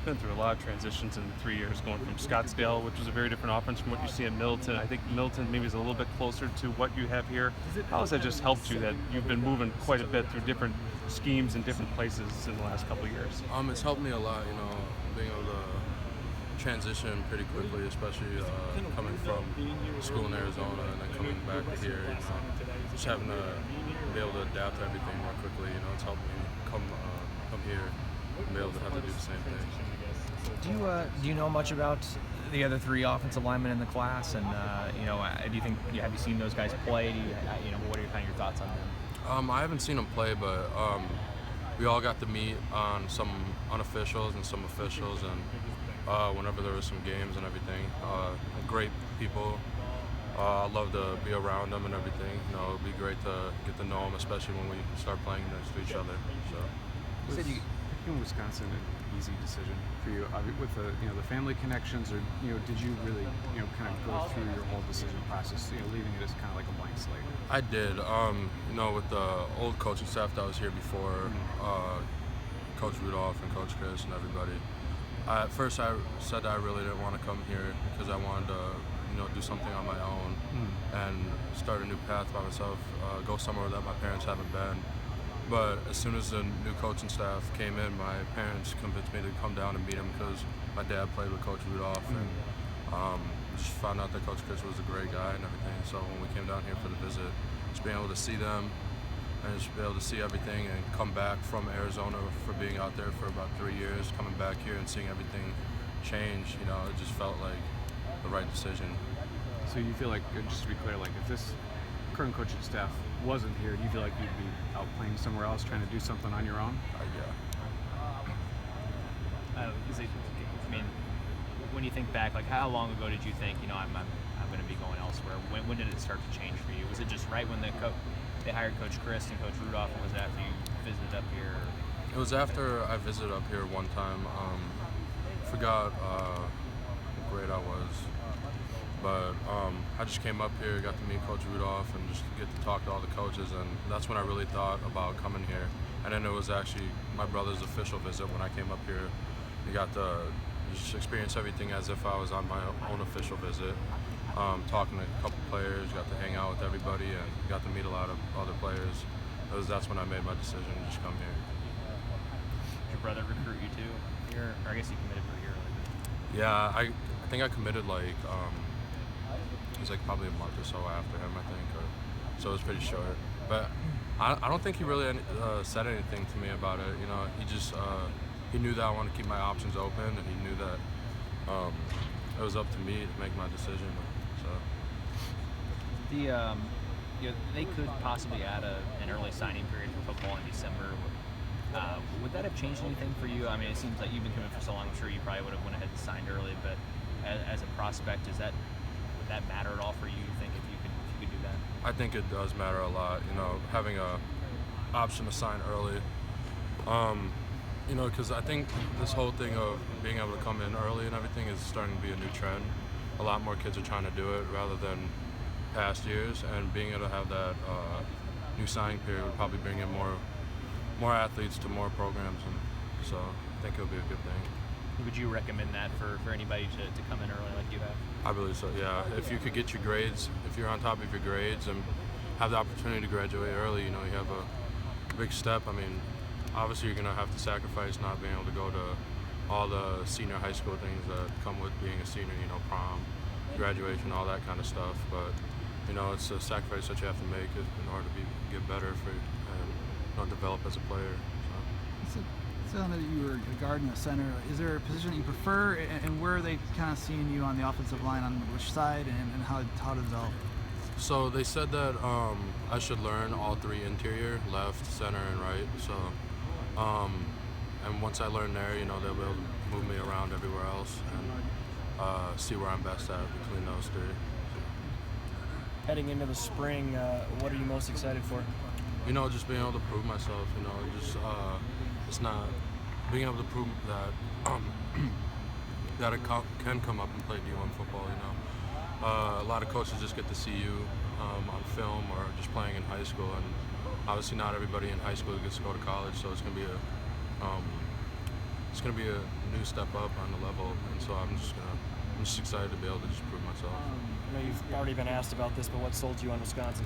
you've been through a lot of transitions in 3 years, going from Scottsdale, which was a very different offense from what you see in Middleton. I think Middleton maybe is a little bit closer to what you have here. How has that just helped you that you've been moving quite a bit through different schemes and different places in the last couple of years? It's helped me a lot, being able to transition pretty quickly, especially coming from school in Arizona and then coming back to here. Just having to be able to adapt to everything more quickly. It's helped me come here and be able to have to do the same thing. Do you know much about the other three offensive linemen in the class? And do you think have you seen those guys play? What are your thoughts on them? I haven't seen them play, but we all got to meet on some unofficials and some officials, and whenever there was some games and everything, great people. I love to be around them and everything. It'd be great to get to know them, especially when we start playing next to each other. So. Was picking Wisconsin an easy decision for you with the family connections, or did you really kind of go through your whole decision process, leaving it as kind of like a blank slate? I did. With the old coaching staff that was here before, Coach Rudolph and Coach Chris and everybody. At first, I said I really didn't want to come here because I wanted to, do something on my own and start a new path by myself, go somewhere that my parents haven't been. But as soon as the new coaching staff came in, my parents convinced me to come down and meet him because my dad played with Coach Rudolph, and just found out that Coach Chris was a great guy and everything. So when we came down here for the visit, just being able to see them and just be able to see everything and come back from Arizona for being out there for about 3 years, coming back here and seeing everything change, it just felt like the right decision. So you feel like, just to be clear, like if this current coaching staff wasn't here, do you feel like you'd be out playing somewhere else, trying to do something on your own? Yeah. When you think back, like how long ago did you think, I'm going to be going elsewhere? When did it start to change for you? Was it just right when they hired Coach Chris and Coach Rudolph, or was it after you visited up here? It was after I visited up here one time. Forgot what grade I was. But I just came up here, got to meet Coach Rudolph, and just get to talk to all the coaches, and that's when I really thought about coming here. And then it was actually my brother's official visit when I came up here. We got to just experience everything as if I was on my own official visit. Talking to a couple players, got to hang out with everybody, and got to meet a lot of other players. That's when I made my decision to just come here. Did your brother recruit you too here? Or I guess he committed for here. Yeah, I think I committed like it was like probably a month or so after him, I think, so it was pretty short. But I don't think he really said anything to me about it. He just he knew that I wanted to keep my options open, and he knew that it was up to me to make my decision. So they could possibly add an early signing period for football in December. Would that have changed anything for you? I mean, it seems like you've been coming for so long. I'm sure you probably would have went ahead and signed early, but as a prospect, would that matter at all for you? You think if you could do that? I think it does matter a lot. Having a option to sign early. Because I think this whole thing of being able to come in early and everything is starting to be a new trend. A lot more kids are trying to do it rather than past years, and being able to have that new signing period would probably bring in more athletes to more programs, and so I think it'll be a good thing. Would you recommend that for anybody to come in early like you have? I believe so, yeah. If you could get your grades, if you're on top of your grades and have the opportunity to graduate early, you have a big step. I mean, obviously you're going to have to sacrifice not being able to go to all the senior high school things that come with being a senior, prom, graduation, all that kind of stuff. But, it's a sacrifice that you have to make in order to get better and develop as a player. So that you were a guard and a center. Is there a position that you prefer, and where are they kind of seeing you on the offensive line, on which side, and how to develop? So they said that I should learn all three interior, left, center, and right. So, and once I learn there, they'll be able to move me around everywhere else and see where I'm best at between those three. Heading into the spring, what are you most excited for? Just being able to prove myself. It's not being able to prove that that I can come up and play D1 football. A lot of coaches just get to see you on film or just playing in high school, and obviously not everybody in high school gets to go to college. So it's going to be gonna be a new step up on the level, and so I'm just excited to be able to just prove myself. I know you've already been asked about this, but what sold you on Wisconsin?